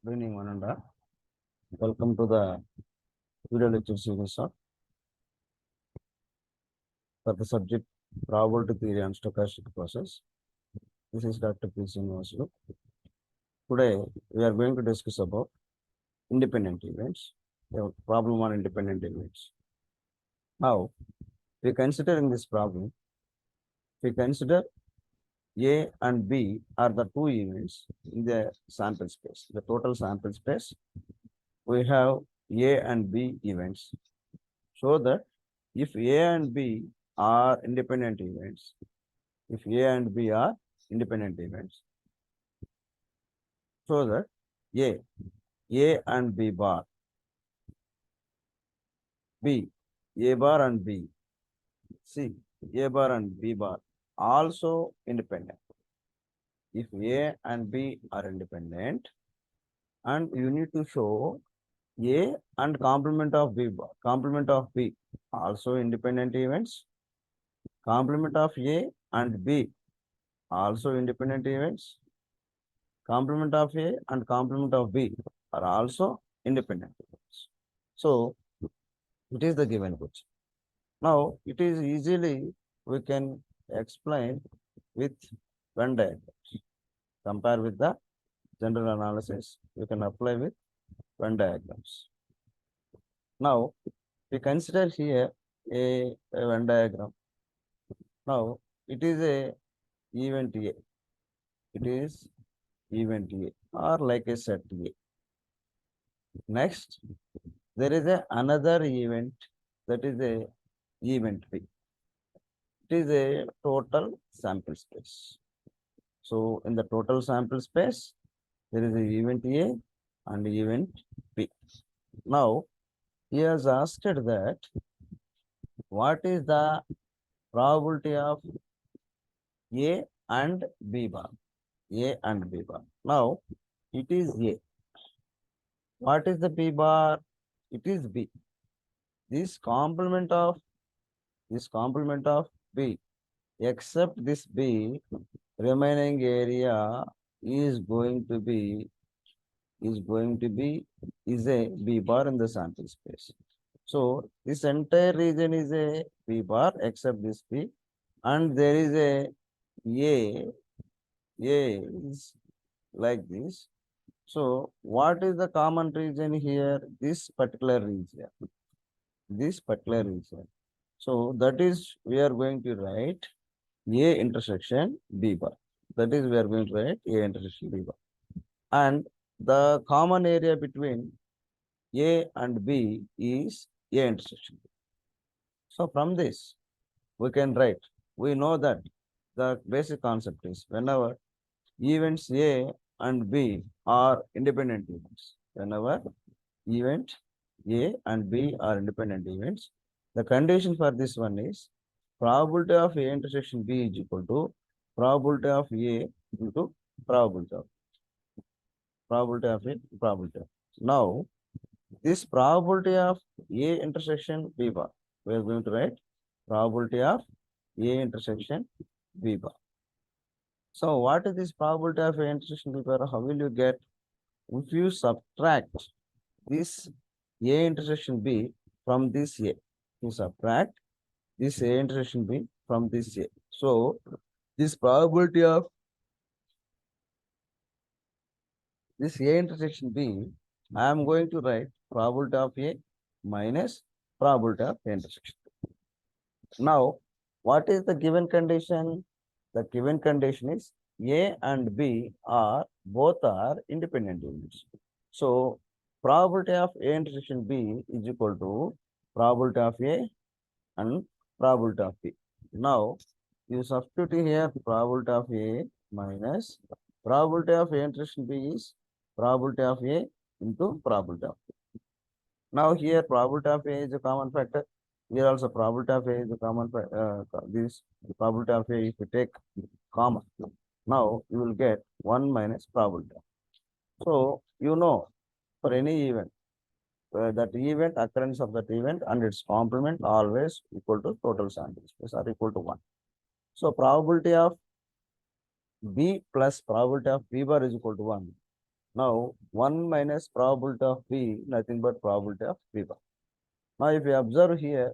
Good evening, Ananda. Welcome to the video lecture series for the subject probability theory and stochastic process. This is Dr. P. Srinivasulu. Today, we are going to discuss about independent events, the problem on independent events. Now, we consider in this problem, we consider A and B are the two events in the sample space, the total sample space. We have A and B events. So that if A and B are independent events, if A and B are independent events, so that A and B bar, B, A bar and B, C, A bar and B bar also independent. If A and B are independent, and you need to show A and complement of B bar, complement of B also independent events, complement of A and B also independent events, complement of A and complement of B are also independent events. So it is the given question. Now it is easily we can explain with Venn diagrams. Compare with the general analysis, we can apply with Venn diagrams. Now we consider here a Venn diagram. Now it is a event A. It is event A or like a set A. Next, there is another event that is a event B. It is a total sample space. So in the total sample space, there is a event A and event B. Now, he has asked that what is the probability of A and B bar? A and B bar. Now, it is A. What is the B bar? It is B. This complement of B, except this B, remaining area is going to be a B bar in the sample space. So this entire region is a B bar except this B, and there is a is like this. So what is the common region here? This particular region. So that is we are going to write A intersection B bar. That is we are going to write A intersection B bar. And the common area between A and B is A intersection B. So from this, we can write, we know that the basic concept is whenever events A and B are independent events, whenever event A and B are independent events, the condition for this one is probability of A intersection B is equal to probability of A into probability of A. Now, this probability of A intersection B bar, we are going to write probability of A intersection B bar. So what is this probability of A intersection B bar? How will you get? If you subtract this A intersection B from this A, you subtract this A intersection B from this A. So this probability of this A intersection B, I am going to write probability of A minus probability of A intersection. Now, what is the given condition? The given condition is A and B are both are independent units. So, probability of A intersection B is equal to probability of A and probability of B. Now, you substitute here probability of A minus probability of A intersection B is probability of A into probability of B. Now, here probability of A is a common factor. Here also probability of A is a common factor. This probability of A, if you take common, now you will get 1 minus probability. So, you know, for any event, that event, occurrence of that event and its complement always equal to total sample space or equal to 1. So, probability of B plus probability of B bar is equal to 1. Now 1 minus probability of B, nothing but probability of B bar. Now if you observe here,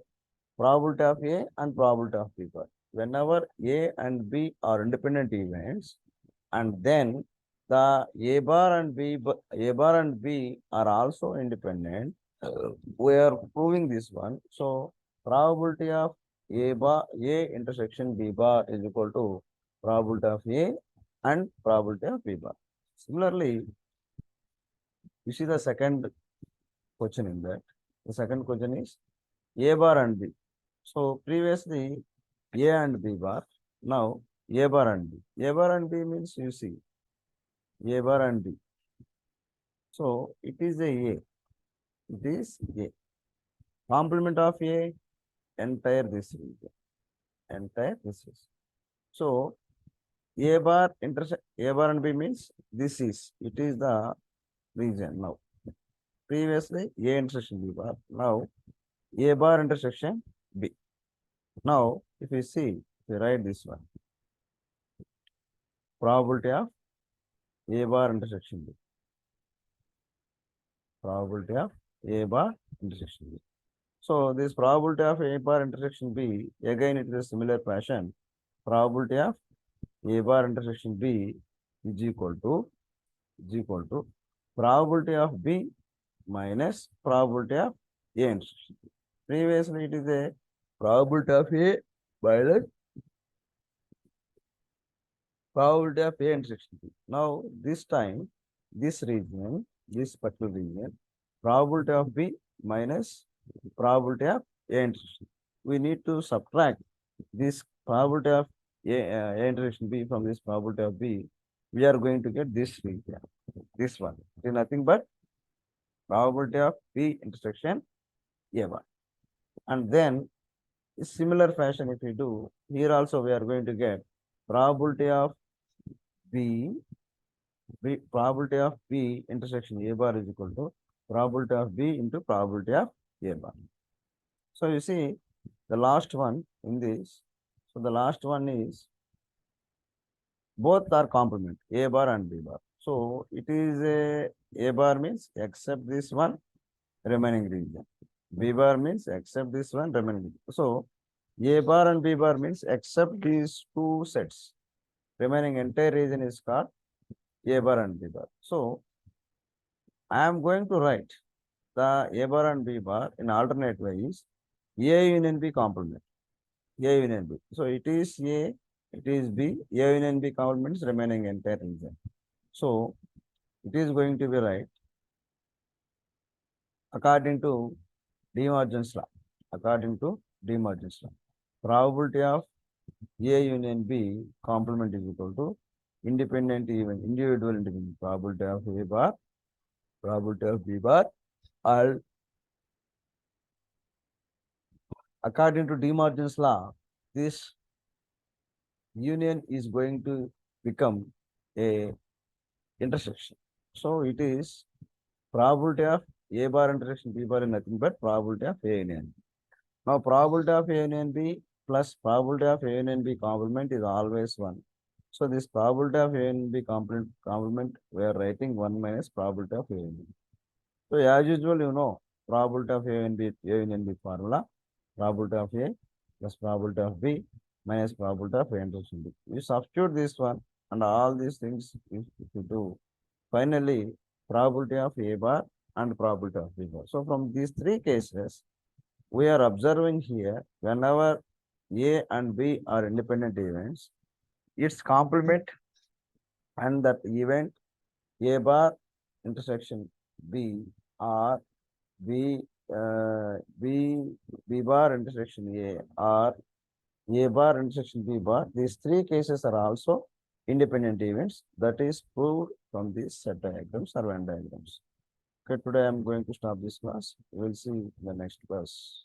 probability of A and probability of B bar. Whenever A and B are independent events, and then the A bar and B are also independent, we are proving this one. So probability of A intersection B bar is equal to probability of A and probability of B bar. Similarly, you see the second question in that. The second question is A bar and B. So previously A and B bar, now A bar and B. A bar and B means you see A bar and B. So it is A. It is A. Complement of A, entire this region. Entire this is. So A bar intersect A bar and B means this is. It is the region now. Previously A intersection B bar. Now A bar intersection B. Now if you see, if you write this one, probability of A bar intersection B. Probability of A bar intersection B. So this probability of A bar intersection B, again it is a similar fashion. Probability of A bar intersection B is equal to probability of B minus probability of A intersection B. Previously it is a probability of A minus probability of A intersection B. Now this time, this region, this particular region, probability of B minus probability of A intersection. We need to subtract this probability of A intersection B from this probability of B. We are going to get this region, this one. It is nothing but probability of B intersection A1. And then, in similar fashion, if we do, here also we are going to get probability of B, probability of B intersection A bar is equal to probability of B into probability of A bar. So you see the last one in this. So the last one is both are complement, A bar and B bar. So it is A bar means except this one remaining region. B bar means except this one remaining region. So A bar and B bar means except these two sets. Remaining entire region is called A bar and B bar. So I am going to write the A bar and B bar in alternate ways. A union B complement. A union B. So it is A, it is B. A union B complements remaining entire region. So it is going to be right according to De Morgan's law. According to De Morgan's law, probability of A union B complement is equal to independent even individual independent probability of A bar, probability of B bar, and according to De Morgan's law, this union is going to become a intersection. So it is probability of A bar intersection B bar is nothing but probability of A union. Now probability of A union B plus probability of A union B complement is always 1. So this probability of A union B complement we are writing 1 minus probability of A union B. So as usual, you know, probability of A union B formula, probability of A plus probability of B minus probability of A intersection B. You substitute this one and all these things if you do, finally probability of A bar and probability of B bar. So from these three cases, we are observing here whenever A and B are independent events, its complement and that event A bar intersection B or B B bar intersection A or A bar intersection B bar. These three cases are also independent events. That is proved from these set diagrams or Venn diagrams. Okay, today I am going to stop this class. We will see in the next class.